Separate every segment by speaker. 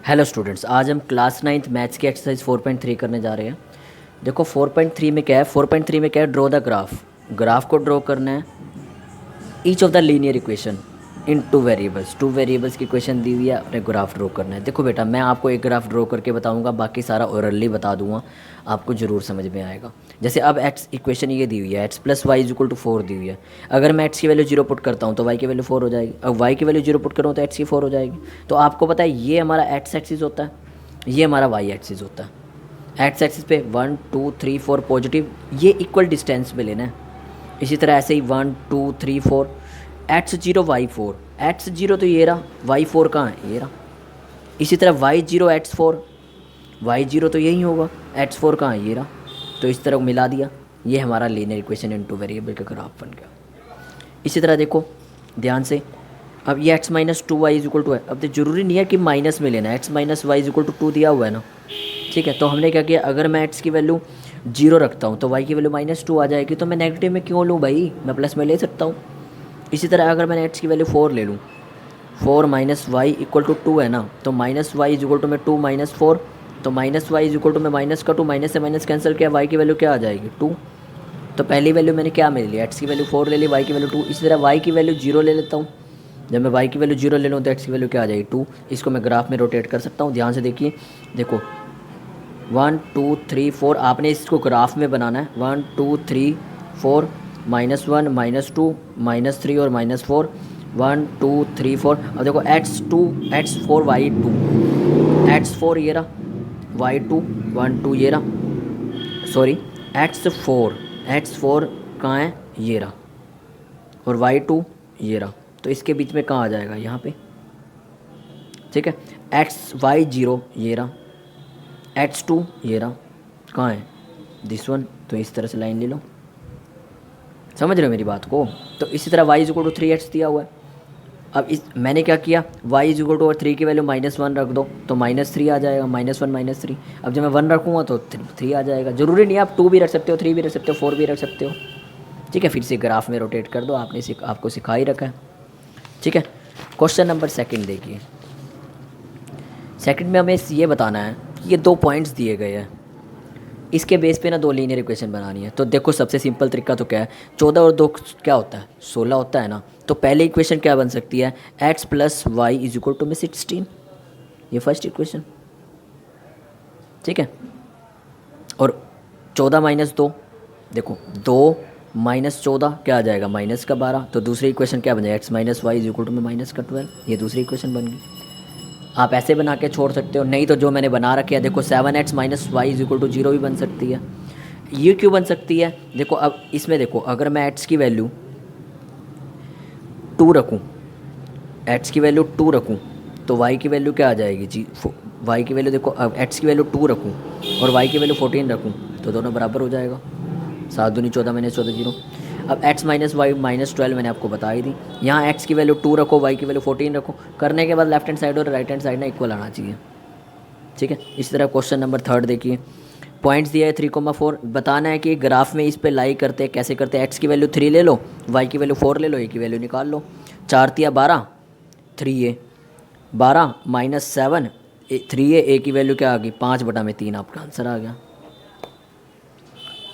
Speaker 1: Hello students, आज हम class ninth maths की एक्सरसाइज 4.3 करने जा रहे हैं। देखो 4.3 में क्या है, 4.3 में क्या है, ड्रॉ द ग्राफ। ग्राफ को ड्रॉ करना है each of the linear equation in two variables की इक्वेशन दी हुई है, अपने ग्राफ ड्रॉ करना है। देखो बेटा, मैं आपको एक ग्राफ ड्रॉ करके बताऊंगा, बाकी सारा ओरली बता दूंगा, आपको ज़रूर समझ में आएगा। जैसे अब एक्स इक्वेशन ये दी हुई है, X plus Y is equal to 4 दी हुई है। अगर मैं एक्स की वैल्यू 0 पुट करता हूँ तो वाई की वैल्यू 4 हो जाएगी, अब वाई की वैल्यू 0 पुट करूँ तो एक्स की 4 हो जाएगी। तो आपको पता है ये हमारा एक्स एक्सिस होता है, ये हमारा वाई एक्सिस होता है। एक्स एक्सिस पे 1 2 3 4 पॉजिटिव, ये इक्वल डिस्टेंस पे लेना है। इसी तरह ऐसे ही 1 2 3 4, X zero Y four, X zero तो ये रहा, वाई फोर कहाँ है, ये रहा। इसी तरह Y zero X four, Y zero तो यही होगा, एक्स फोर कहाँ है, ये रहा। तो इस तरह मिला दिया, ये हमारा linear equation in two variable का ग्राफ बन गया। इसी तरह देखो ध्यान से, अब ये X minus two Y is equal to है। अब तो जरूरी नहीं है कि माइनस में लेना है, X minus Y is equal to 2 दिया हुआ है ना, ठीक है। तो हमने क्या किया, अगर मैं एक्स की वैल्यू 0 रखता हूँ तो वाई की वैल्यू -2 आ जाएगी। तो मैं नेगेटिव में क्यों लूँ भाई, मैं प्लस में ले सकता हूँ। इसी तरह अगर मैंने एक्स की वैल्यू 4 ले लूँ, 4 माइनस वाई इक्वल टू 2 है ना, तो minus Y is equal to में 2 माइनस 4, तो minus Y is equal to में माइनस का 2, माइनस से माइनस कैंसिल किया, वाई की वैल्यू क्या आ जाएगी 2। तो पहली वैल्यू मैंने क्या ले लिया, एक्स की वैल्यू 4 ले ली, वाई की वैल्यू 2। इसी तरह वाई की वैल्यू 0 ले लेता हूँ। जब मैं वाई की वैल्यू 0 ले लूँ तो एक्स की वैल्यू क्या आ जाएगी 2। इसको मैं ग्राफ में रोटेट कर सकता हूँ, ध्यान से देखिए। देखो 1 2 3 4, आपने इसको ग्राफ में बनाना है। 1 2 3 4, -1 -2 -3 और -4, 1 2 3 4। अब देखो x2 x4 y2, x4 ये रहा, y2 1 2 ये रहा, सॉरी x4 कहाँ है, ये रहा, और y2 ये रहा। तो इसके बीच में कहाँ आ जाएगा, यहाँ पे, ठीक है। xy0 ये रहा, x2 ये रहा, कहाँ है, दिस वन। तो इस तरह से लाइन ले लो, समझ रहे हो मेरी बात को। तो इसी तरह y is equal to 3x दिया हुआ है। अब इस मैंने क्या किया, y इज इक्वल टू 3 की वैल्यू -1 रख दो तो -3 आ जाएगा, -1 -3। अब जब मैं 1 रखूँगा तो 3 आ जाएगा। ज़रूरी नहीं है, आप 2 भी रख सकते हो, 3 भी रख सकते हो, 4 भी रख सकते हो, ठीक है। फिर से ग्राफ में रोटेट कर दो, आपको सिखा ही रखा है, ठीक है। क्वेश्चन नंबर सेकंड देखिए। सेकंड में हमें ये बताना है कि ये 2 पॉइंट्स दिए गए हैं, इसके बेस पे ना 2 लीनियर इक्वेशन बनानी है। तो देखो सबसे सिंपल तरीका तो क्या है, 14 और 2 क्या होता है, 16 होता है ना। तो पहले इक्वेशन क्या बन सकती है, x plus Y is equal to में 16, ये फर्स्ट इक्वेशन, ठीक है। और 14 माइनस 2, देखो 2 माइनस 14 क्या आ जाएगा, माइनस का 12। तो दूसरी इक्वेशन क्या बन जाएगा, x minus Y is equal to में माइनस का 12, ये दूसरी इक्वेशन बन गई। आप ऐसे बना के छोड़ सकते हो, नहीं तो जो मैंने बना रखे है देखो 7x minus Y is equal to 0 भी बन सकती है। ये क्यों बन सकती है, देखो अब इसमें देखो, अगर मैं x की वैल्यू 2 रखूँ, x की वैल्यू 2 रखूँ तो y की वैल्यू क्या आ जाएगी जी, y की वैल्यू देखो, अब x की वैल्यू 2 रखूँ और y की वैल्यू 14 रखूँ तो दोनों बराबर हो जाएगा, 7 दूनी 14 मैंने 14 0। अब x माइनस वाई -12 मैंने आपको बता ही दी। यहाँ x की वैल्यू 2 रखो, y की वैल्यू 14 रखो, करने के बाद लेफ्ट हैंड साइड और राइट हैंड साइड ना इक्वल आना चाहिए, ठीक है। इस तरह क्वेश्चन नंबर थर्ड देखिए, पॉइंट्स दिया है 3,4, बताना है कि ग्राफ में इस पे लाई करते हैं, कैसे करते हैं। x की वैल्यू 3 ले लो, y की वैल्यू 4 ले लो, a की वैल्यू निकाल लो। 4 तिया 12, 3a 12 -7 3a, a की वैल्यू क्या आ गई 5/3, आपका आंसर आ गया,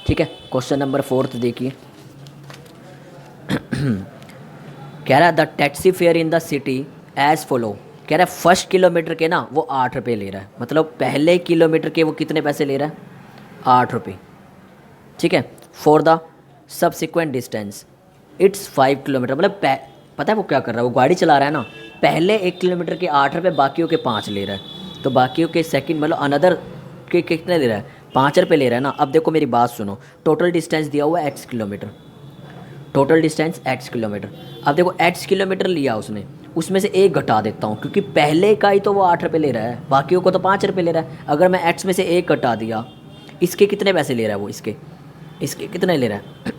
Speaker 1: ठीक है। क्वेश्चन नंबर फोर्थ देखिए, कह रहा है the taxi fare in the city as follow. कह रहा है फर्स्ट किलोमीटर के ना वो 8 रुपये ले रहा है, मतलब पहले किलोमीटर के वो कितने पैसे ले रहा है, 8 रुपये, ठीक है। For the subsequent distance it's 5 kilometre, मतलब पता है वो क्या कर रहा है, वो गाड़ी चला रहा है ना, पहले 1 किलोमीटर के 8 रुपये, बाकियों के 5 ले रहा है। तो बाकियों के सेकंड मतलब अनदर के कितने ले रहा है, 5 रुपये ले रहा है ना। अब देखो मेरी बात सुनो, टोटल डिस्टेंस दिया हुआ है x kilometre, total distance x kilometre. अब देखो x किलोमीटर लिया उसने, उसमें से एक घटा देता हूँ, क्योंकि पहले का ही तो वो 8 रुपये ले रहा है, बाकियों को तो 5 रुपये ले रहा है। अगर मैं x में से एक घटा दिया, इसके कितने पैसे ले रहा है वो, इसके कितने ले रहा है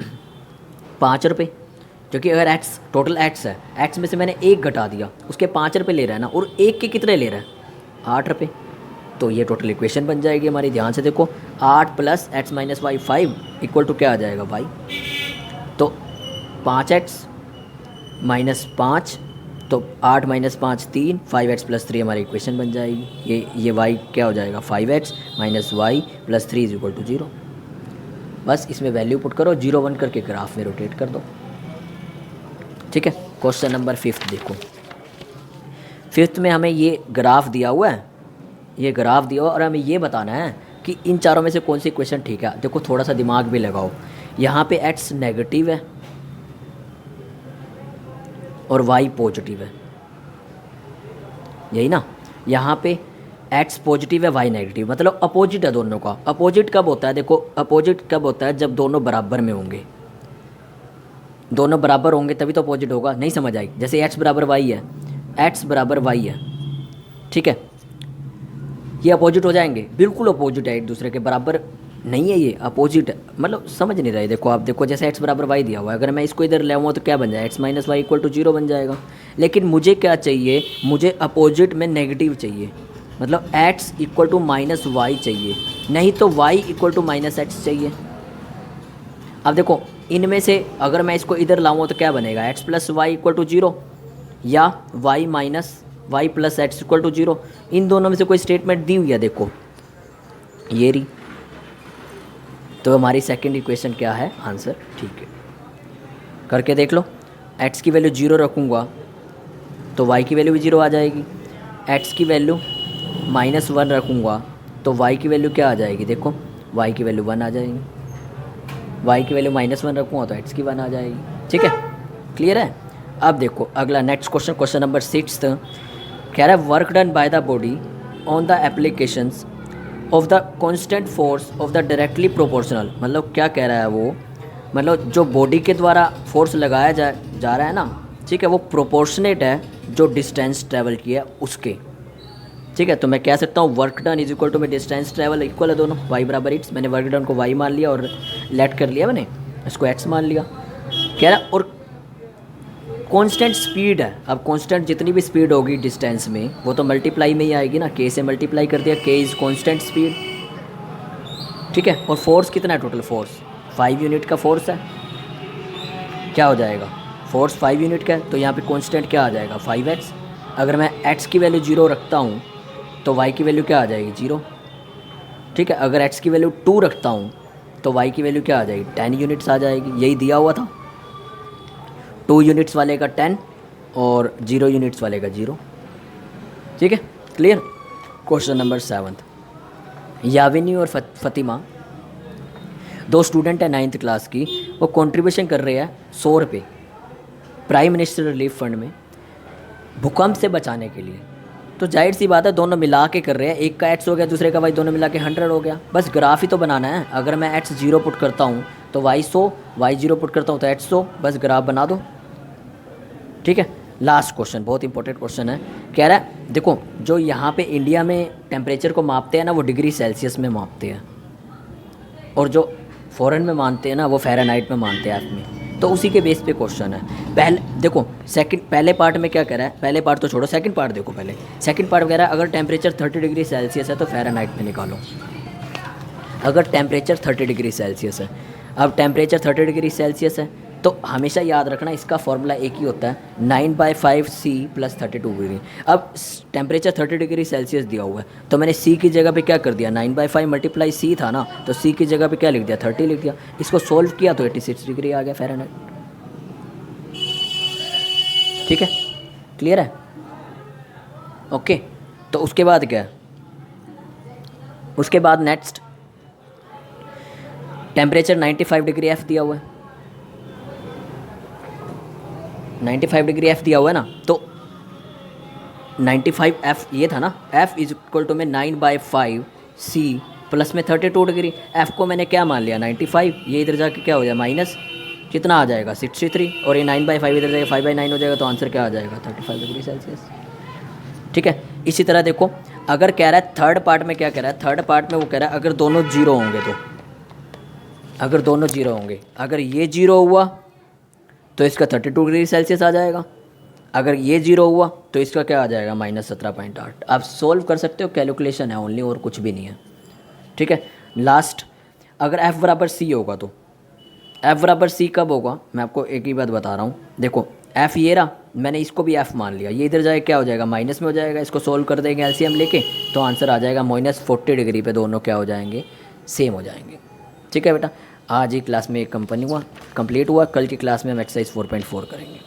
Speaker 1: 5 रुपये, क्योंकि अगर x टोटल x है, x में से मैंने एक घटा दिया, उसके 5 रुपये ले रहा है ना, और एक के कितने ले रहा है 8 रुपये। तो ये टोटल इक्वेशन बन जाएगी हमारी, ध्यान से देखो, 8 plus x minus Y 5 equal to क्या आ जाएगा y। तो 5x -5 तो 8 माइनस 5 3, 5x प्लस 3 हमारी इक्वेशन बन जाएगी। ये y क्या हो जाएगा, 5x minus Y plus 3 is equal to 0। बस इसमें वैल्यू पुट करो, 0 1 करके ग्राफ में रोटेट कर दो। ठीक है, क्वेश्चन नंबर 5 देखो। 5 में हमें ये ग्राफ दिया हुआ है, ये ग्राफ दिया हुआ और हमें ये बताना है कि इन चारों में से कौन सी इक्वेशन ठीक है। देखो थोड़ा सा दिमाग भी लगाओ, यहाँ पे x नेगेटिव है और y पॉजिटिव है, यही ना। यहाँ पे x पॉजिटिव है, y नेगेटिव, मतलब अपोजिट है दोनों का। अपोजिट कब होता है, देखो अपोजिट कब होता है, जब दोनों बराबर में होंगे। दोनों बराबर होंगे तभी तो अपोजिट होगा। नहीं समझ आई, जैसे x बराबर y है, x बराबर y है, ठीक है, ये अपोजिट हो जाएंगे, बिल्कुल अपोजिट है, एक दूसरे के बराबर नहीं है, ये अपोजिट है, मतलब समझ नहीं रहे। देखो आप देखो, जैसे x बराबर y दिया हुआ है, अगर मैं इसको इधर ले आऊँ तो क्या बन जाएगा, x minus Y equal to 0 बन जाएगा। लेकिन मुझे क्या चाहिए, मुझे अपोजिट में नेगेटिव चाहिए, मतलब x equal to minus Y चाहिए, नहीं तो y equal to minus X चाहिए। अब देखो इनमें से अगर मैं इसको इधर लाऊँ तो क्या बनेगा, x plus Y equal to 0 या y minus Y plus X equal to 0। इन दोनों में से कोई स्टेटमेंट दी हुई है, देखो ये रही। तो हमारी सेकंड इक्वेशन क्या है, आंसर ठीक है। करके देख लो, x की वैल्यू 0 रखूँगा तो y की वैल्यू भी 0 आ जाएगी, x की वैल्यू माइनस 1 रखूँगा तो y की वैल्यू क्या आ जाएगी, देखो y की वैल्यू 1 आ जाएगी, y की वैल्यू माइनस 1 रखूँगा तो x की 1 आ जाएगी। ठीक है, क्लियर है। अब देखो अगला नेक्स्ट क्वेश्चन, क्वेश्चन नंबर 6 कह रहा है work done by the body on the applications of the constant force of the directly proportional. मतलब क्या कह रहा है वो, मतलब जो बॉडी के द्वारा फोर्स लगाया जा रहा है ना, ठीक है, वो प्रोपोर्शनेट है जो डिस्टेंस ट्रैवल किया उसके। ठीक है, तो मैं कह सकता हूँ work done is equal to में डिस्टेंस ट्रैवल इक्वल है दोनों, y बराबर x, मैंने वर्क डन को y मान लिया और लेट कर लिया, मैंने इसको x मान लिया। कह रहा और कांस्टेंट स्पीड है। अब कांस्टेंट जितनी भी स्पीड होगी डिस्टेंस में वो तो मल्टीप्लाई में ही आएगी ना, k से मल्टीप्लाई कर दिया, k इज़ कांस्टेंट स्पीड। ठीक है, और फोर्स कितना है, टोटल फोर्स 5 यूनिट का फोर्स है, क्या हो जाएगा, फोर्स 5 यूनिट का है, तो यहाँ पे कांस्टेंट क्या आ जाएगा 5x। अगर मैं x की वैल्यू 0 रखता हूँ तो y की वैल्यू क्या आ जाएगी 0। ठीक है, अगर x की वैल्यू 2 रखता हूँ तो y की वैल्यू क्या आ जाएगी 10 यूनिट्स आ जाएगी, यही दिया हुआ था। 2 यूनिट्स वाले का 10 और 0 यूनिट्स वाले का 0। ठीक है, क्लियर। क्वेश्चन नंबर 7, याविनी और फतिमा दो स्टूडेंट है 9th क्लास की, वो कंट्रीब्यूशन कर रहे हैं 100 रुपये प्राइम मिनिस्टर रिलीफ फंड में भूकंप से बचाने के लिए। तो जाहिर सी बात है दोनों मिला के कर रहे हैं, एक का x हो गया दूसरे का y, दोनों मिला के 100 हो गया। बस ग्राफ ही तो बनाना है। अगर मैं x 0 पुट करता हूँ तो y 100, y 0 पुट करता हूँ तो x 100, बस ग्राफ बना दो। ठीक है, लास्ट क्वेश्चन बहुत इंपॉर्टेंट क्वेश्चन है। कह रहा है देखो जो यहाँ पे इंडिया में टेम्परेचर को मापते हैं ना वो डिग्री सेल्सियस में मापते हैं, और जो फ़ॉरेन में मानते हैं ना वो फ़ारेनहाइट में मानते हैं, एफ में। तो उसी के बेस पे क्वेश्चन है। पहले देखो पहले पार्ट में क्या कह रहा है, पहले पार्ट तो छोड़ो, सेकंड पार्ट देखो। पहले सेकंड पार्ट कह रहा है अगर टेम्परेचर 30 डिग्री सेल्सियस है तो फ़ारेनहाइट में निकालो। अगर टेम्परेचर 30 डिग्री सेल्सियस है, अब टेम्परेचर 30 डिग्री सेल्सियस है तो हमेशा याद रखना इसका फॉर्मूला एक ही होता है 9/5 C + 32 डिग्री। अब टेम्परेचर 30 डिग्री सेल्सियस दिया हुआ है तो मैंने C की जगह पे क्या कर दिया, 9/5 × C था ना, तो C की जगह पे क्या लिख दिया 30 लिख दिया। इसको सोल्व किया तो 86 डिग्री आ गया फ़ारेनहाइट। ठीक है, क्लियर है। ओके, तो उसके बाद क्या है, उसके बाद नेक्स्ट टेम्परेचर 95 डिग्री F दिया हुआ है, 95 डिग्री F दिया हुआ है ना, तो 95 F ये था ना, F = में 9/5 C प्लस में 32 डिग्री। F को मैंने क्या मान लिया 95, ये इधर जाके क्या हो जाए माइनस कितना आ जाएगा 63, और ये 9/5 इधर जाएगा 5/9 हो जाएगा, तो आंसर क्या आ जाएगा 35 डिग्री सेल्सियस। ठीक है, इसी तरह देखो अगर कह रहा है थर्ड पार्ट में क्या कह रहा है, थर्ड पार्ट में वो कह रहा है अगर दोनों जीरो होंगे, तो अगर दोनों जीरो होंगे, अगर ये जीरो हुआ तो इसका 32 डिग्री सेल्सियस आ जाएगा, अगर ये जीरो हुआ तो इसका क्या आ जाएगा -17.8। आप सोल्व कर सकते हो, कैलकुलेशन है ओनली, और कुछ भी नहीं है। ठीक है, लास्ट अगर F = C होगा तो F = C कब होगा, मैं आपको एक ही बात बता रहा हूँ। देखो एफ ये रहा, मैंने इसको भी एफ मान लिया, ये इधर जाए क्या हो जाएगा माइनस में हो जाएगा, इसको सोल्व कर देंगे एलसीएम लेके तो आंसर आ जाएगा -40 डिग्री पे दोनों क्या हो जाएंगे, सेम हो जाएंगे। ठीक है बेटा, आज ही क्लास में एक कंपनी हुआ कंप्लीट हुआ, कल की क्लास में हम एक्सरसाइज 4.4 करेंगे।